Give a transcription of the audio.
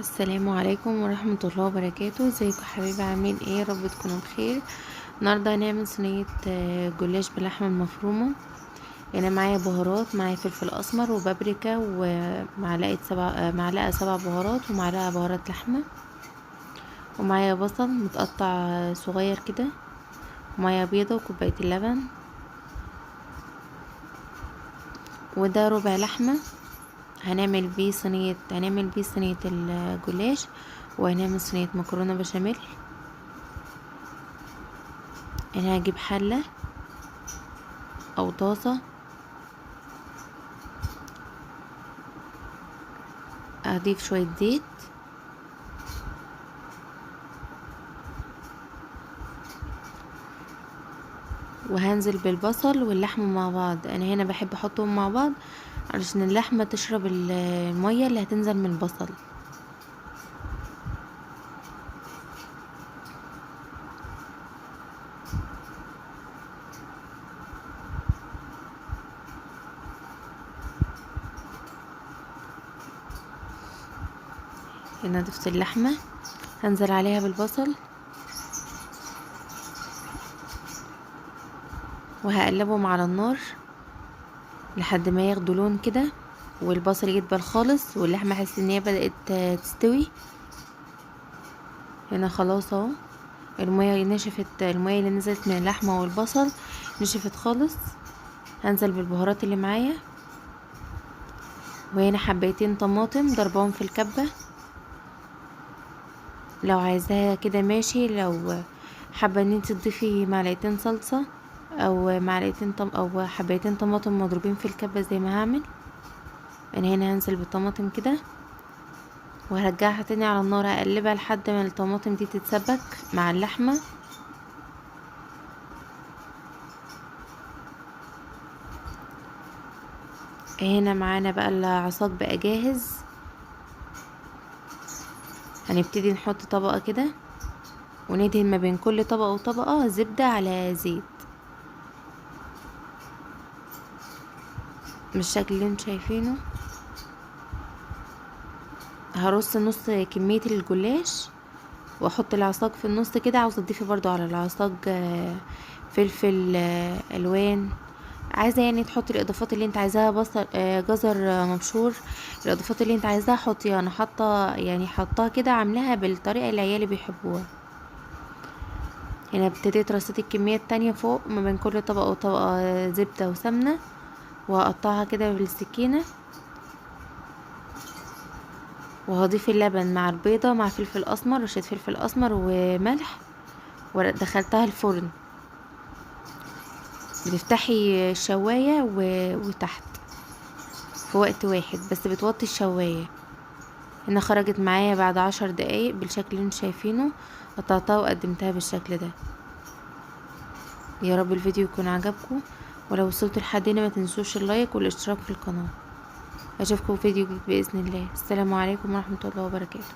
السلام عليكم ورحمة الله وبركاته. ازيكم حبايبي؟ عاملين ايه؟ يا رب تكونوا بخير. النهارده هنعمل صينية جلاش باللحمة المفرومة. انا معايا بهارات، معايا فلفل اسمر وبابريكا ومعلقة معلقة 7 بهارات ومعلقة بهارات لحمة، ومعايا بصل متقطع صغير كده، ومعايا بيضة وكوباية اللبن، وده ربع لحمة هنعمل بيه صينية الجلاش، وهنعمل صينية مكرونة بشاميل. انا هجيب حلة او طاسة، اضيف شوية زيت وهنزل بالبصل واللحمة مع بعض. انا هنا بحب احطهم مع بعض علشان اللحمة تشرب المية اللي هتنزل من البصل. هنا ضفت اللحمة، هنزل عليها بالبصل وهقلبهم على النار لحد ما ياخدوا لون كده، والبصل يدبل خالص، واللحمة احس ان هي بدأت تستوي. هنا خلاص اهو المية نشفت، المية اللي نزلت من اللحمة والبصل نشفت خالص. هنزل بالبهارات اللي معايا، وهنا حبيتين طماطم ضربهم في الكبة، لو عايزاها كده ماشي، لو حابة ان انت تضيفي معلقتين صلصة او او حبيتين طماطم مضروبين في الكبة زي ما هعمل. انا هنا هنزل بالطماطم كده وهرجعها تاني على النار، هقلبها لحد ما الطماطم دي تتسبك مع اللحمة. هنا معانا بقى العصاج بقى جاهز. هنبتدي نحط طبقة كده وندهن ما بين كل طبقة وطبقة زبدة على زيت بالشكل اللي انتوا شايفينه. هرص نص كمية الجلاش واحط العصاج في النص كده. عاوزة تضيفي برضو على العصاج فلفل الوان، عايزة يعني تحطي الاضافات اللي انت عايزاها، بصل جزر مبشور، الاضافات اللي انت عايزاها حطيها. انا حاطه يعني حطاها كده، عاملاها بالطريقه اللي عيالي بيحبوها. هنا ابتديت رصيت الكميه التانية فوق ما بين كل طبقه وطبقه زبده وسمنه، وهقطعها كده بالسكينه، وهضيف اللبن مع البيضه مع فلفل اسمر، رشه فلفل اسمر وملح، ودخلتها الفرن. بتفتحي الشوايه وتحت في وقت واحد بس، بتوطي الشوايه. هنا خرجت معايا بعد 10 دقايق بالشكل اللي انتوا شايفينه. قطعتها وقدمتها بالشكل ده. يا رب الفيديو يكون عجبكم، ولو وصلتوا لحد هنا ما تنسوش اللايك والاشتراك في القناة. اشوفكم في فيديو جديد باذن الله. السلام عليكم ورحمة الله وبركاته.